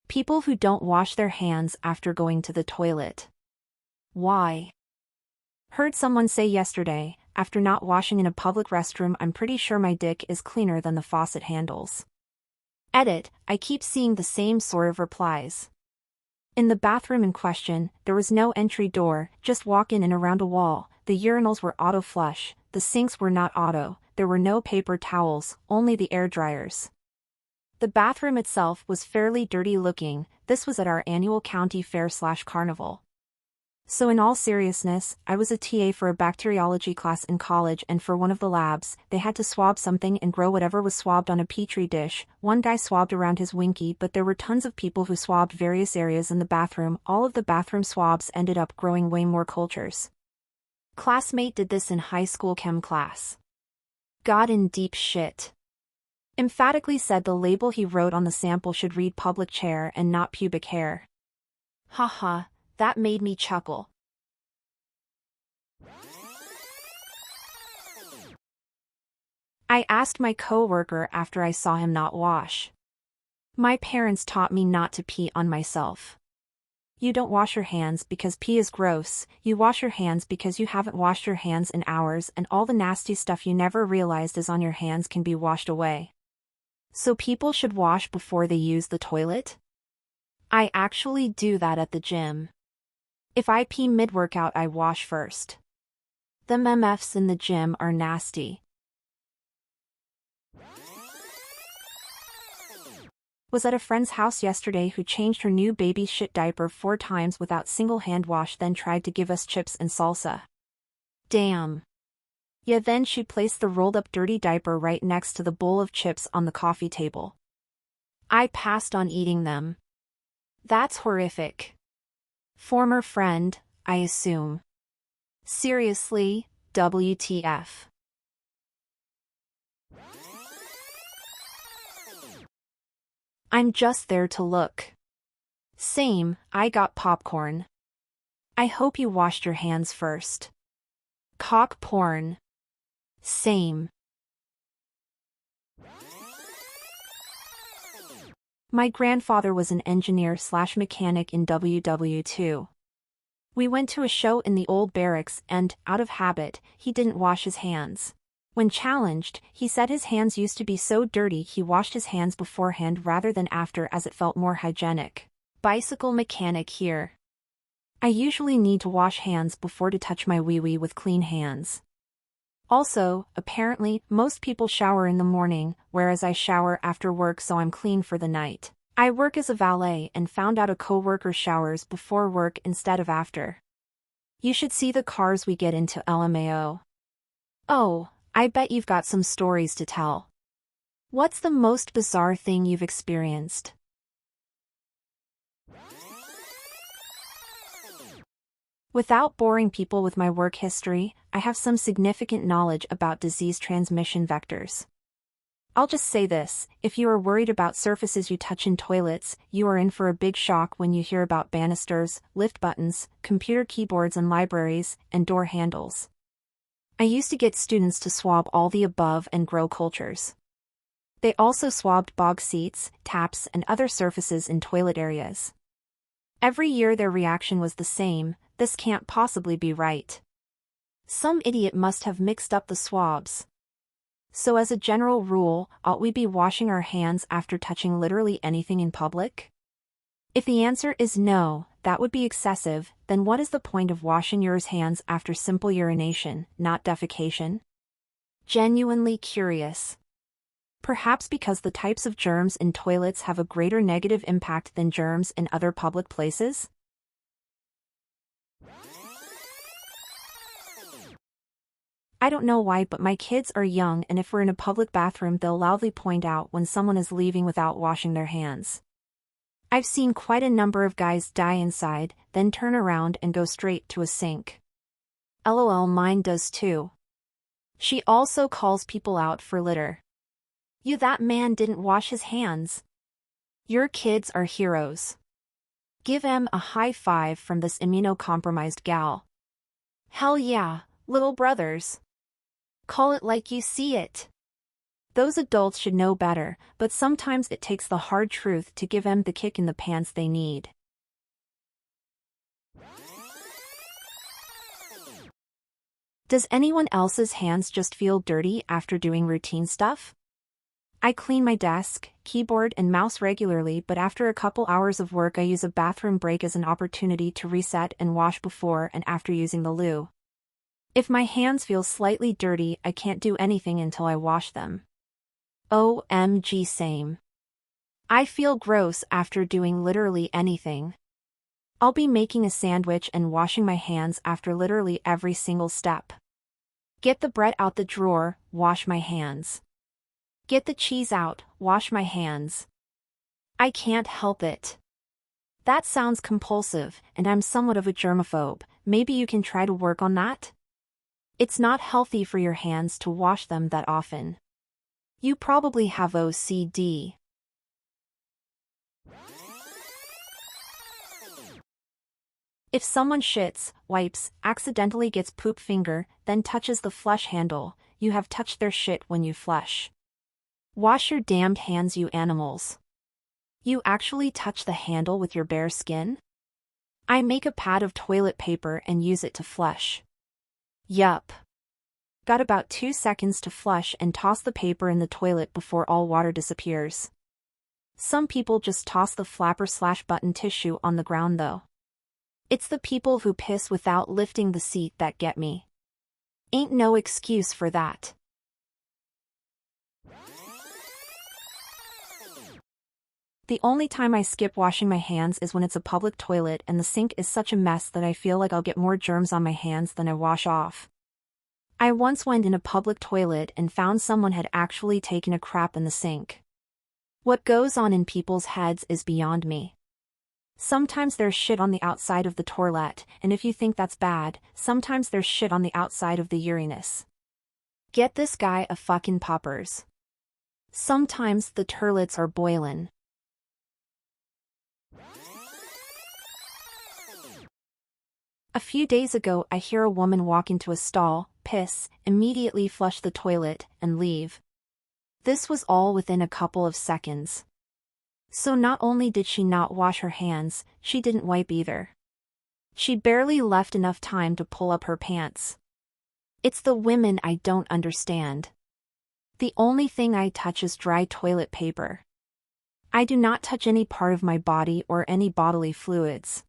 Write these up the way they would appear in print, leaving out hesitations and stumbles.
People who don't wash their hands after going to the toilet. Why? Heard someone say yesterday, after not washing in a public restroom, I'm pretty sure my dick is cleaner than the faucet handles. Edit, I keep seeing the same sort of replies. In the bathroom in question, there was no entry door, just walk in and around a wall. The urinals were auto flush, the sinks were not auto, there were no paper towels, only the air dryers. The bathroom itself was fairly dirty looking. This was at our annual county fair/carnival. So in all seriousness, I was a TA for a bacteriology class in college, and for one of the labs, they had to swab something and grow whatever was swabbed on a petri dish. One guy swabbed around his winky, but there were tons of people who swabbed various areas in the bathroom. All of the bathroom swabs ended up growing way more cultures. Classmate did this in high school chem class. Got in deep shit. Emphatically said the label he wrote on the sample should read public chair and not pubic hair. Haha, that made me chuckle. I asked my coworker after I saw him not wash. My parents taught me not to pee on myself. You don't wash your hands because pee is gross, you wash your hands because you haven't washed your hands in hours, and all the nasty stuff you never realized is on your hands can be washed away. So people should wash before they use the toilet? I actually do that at the gym. If I pee mid-workout, I wash first. The MFs in the gym are nasty. Was at a friend's house yesterday who changed her new baby shit diaper 4 times without single hand wash, then tried to give us chips and salsa. Damn. Yeah, then she'd place the rolled up dirty diaper right next to the bowl of chips on the coffee table. I passed on eating them. That's horrific. Former friend, I assume. Seriously, WTF. I'm just there to look. Same, I got popcorn. I hope you washed your hands first. Cock porn. Same. My grandfather was an engineer/mechanic in WW2. We went to a show in the old barracks and, out of habit, he didn't wash his hands. When challenged, he said his hands used to be so dirty he washed his hands beforehand rather than after, as it felt more hygienic. Bicycle mechanic here. I usually need to wash hands before to touch my wee-wee with clean hands. Also, apparently, most people shower in the morning, whereas I shower after work, so I'm clean for the night. I work as a valet and found out a coworker showers before work instead of after. You should see the cars we get into, LMAO. Oh, I bet you've got some stories to tell. What's the most bizarre thing you've experienced? Without boring people with my work history, I have some significant knowledge about disease transmission vectors. I'll just say this, if you are worried about surfaces you touch in toilets, you are in for a big shock when you hear about banisters, lift buttons, computer keyboards and libraries, and door handles. I used to get students to swab all the above and grow cultures. They also swabbed bog seats, taps, and other surfaces in toilet areas. Every year their reaction was the same: this can't possibly be right. Some idiot must have mixed up the swabs. So as a general rule, ought we be washing our hands after touching literally anything in public? If the answer is no, that would be excessive, then what is the point of washing your hands after simple urination, not defecation? Genuinely curious. Perhaps because the types of germs in toilets have a greater negative impact than germs in other public places? I don't know why, but my kids are young, and if we're in a public bathroom they'll loudly point out when someone is leaving without washing their hands. I've seen quite a number of guys die inside, then turn around and go straight to a sink. LOL, mine does too. She also calls people out for litter. You, that man didn't wash his hands. Your kids are heroes. Give em a high five from this immunocompromised gal. Hell yeah, little brothers. Call it like you see it. Those adults should know better, but sometimes it takes the hard truth to give them the kick in the pants they need. Does anyone else's hands just feel dirty after doing routine stuff? I clean my desk, keyboard and mouse regularly, but after a couple hours of work I use a bathroom break as an opportunity to reset and wash before and after using the loo. If my hands feel slightly dirty, I can't do anything until I wash them. OMG, same. I feel gross after doing literally anything. I'll be making a sandwich and washing my hands after literally every single step. Get the bread out the drawer, wash my hands. Get the cheese out, wash my hands. I can't help it. That sounds compulsive, and I'm somewhat of a germaphobe. Maybe you can try to work on that? It's not healthy for your hands to wash them that often. You probably have OCD. If someone shits, wipes, accidentally gets poop finger, then touches the flush handle, you have touched their shit when you flush. Wash your damned hands, you animals. You actually touch the handle with your bare skin? I make a pad of toilet paper and use it to flush. Yup. Got about 2 seconds to flush and toss the paper in the toilet before all water disappears. Some people just toss the flapper/button tissue on the ground though. It's the people who piss without lifting the seat that get me. Ain't no excuse for that. The only time I skip washing my hands is when it's a public toilet and the sink is such a mess that I feel like I'll get more germs on my hands than I wash off. I once went in a public toilet and found someone had actually taken a crap in the sink. What goes on in people's heads is beyond me. Sometimes there's shit on the outside of the toilet, and if you think that's bad, sometimes there's shit on the outside of the urinus. Get this guy a fucking poppers. Sometimes the turlets are boilin'. A few days ago I hear a woman walk into a stall, piss, immediately flush the toilet, and leave. This was all within a couple of seconds. So not only did she not wash her hands, she didn't wipe either. She barely left enough time to pull up her pants. It's the women I don't understand. The only thing I touch is dry toilet paper. I do not touch any part of my body or any bodily fluids.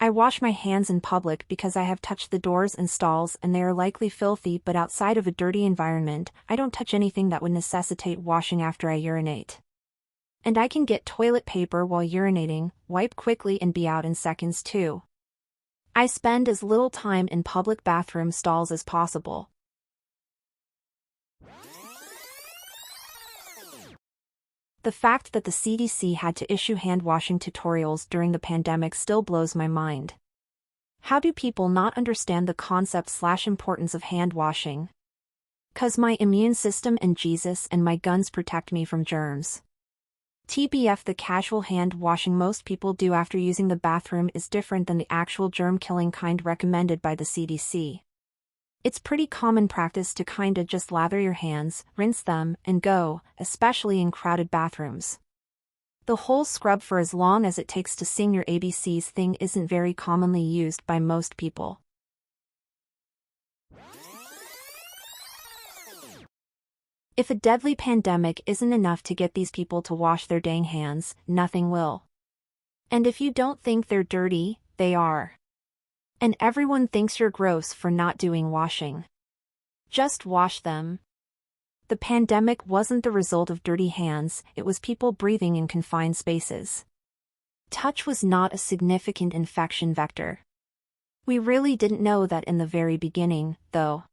I wash my hands in public because I have touched the doors and stalls and they are likely filthy, but outside of a dirty environment, I don't touch anything that would necessitate washing after I urinate. And I can get toilet paper while urinating, wipe quickly and be out in seconds too. I spend as little time in public bathroom stalls as possible. The fact that the CDC had to issue hand-washing tutorials during the pandemic still blows my mind. How do people not understand the concept/importance of hand-washing? 'Cause my immune system and Jesus and my guns protect me from germs. TBF, the casual hand-washing most people do after using the bathroom is different than the actual germ-killing kind recommended by the CDC. It's pretty common practice to kinda just lather your hands, rinse them, and go, especially in crowded bathrooms. The whole scrub for as long as it takes to sing your ABCs thing isn't very commonly used by most people. If a deadly pandemic isn't enough to get these people to wash their dang hands, nothing will. And if you don't think they're dirty, they are. And everyone thinks you're gross for not doing washing. Just wash them. The pandemic wasn't the result of dirty hands, it was people breathing in confined spaces. Touch was not a significant infection vector. We really didn't know that in the very beginning, though.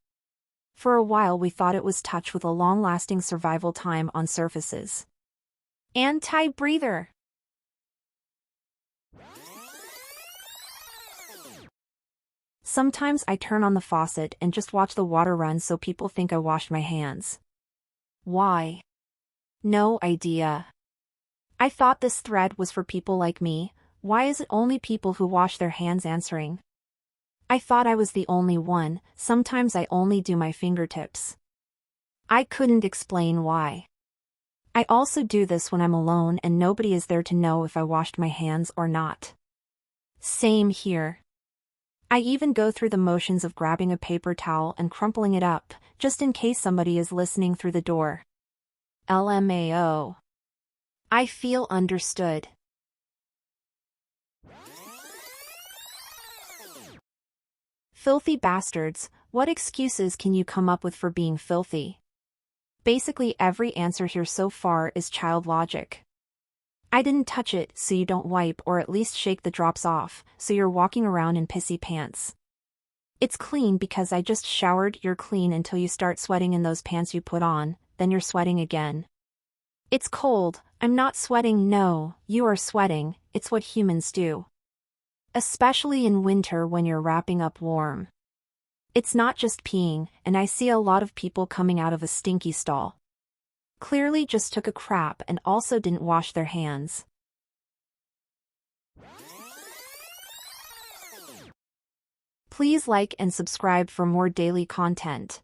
For a while we thought it was touch with a long-lasting survival time on surfaces. Anti-breather. Sometimes I turn on the faucet and just watch the water run so people think I washed my hands. Why? No idea. I thought this thread was for people like me. Why is it only people who wash their hands answering? I thought I was the only one. Sometimes I only do my fingertips. I couldn't explain why. I also do this when I'm alone and nobody is there to know if I washed my hands or not. Same here. I even go through the motions of grabbing a paper towel and crumpling it up, just in case somebody is listening through the door. LMAO. I feel understood. Filthy bastards, what excuses can you come up with for being filthy? Basically every answer here so far is child logic. I didn't touch it, so you don't wipe or at least shake the drops off, so you're walking around in pissy pants. It's clean because I just showered. You're clean until you start sweating in those pants you put on, then you're sweating again. It's cold, I'm not sweating. No, you are sweating, it's what humans do. Especially in winter when you're wrapping up warm. It's not just peeing, and I see a lot of people coming out of a stinky stall. Clearly just took a crap and also didn't wash their hands. Please like and subscribe for more daily content.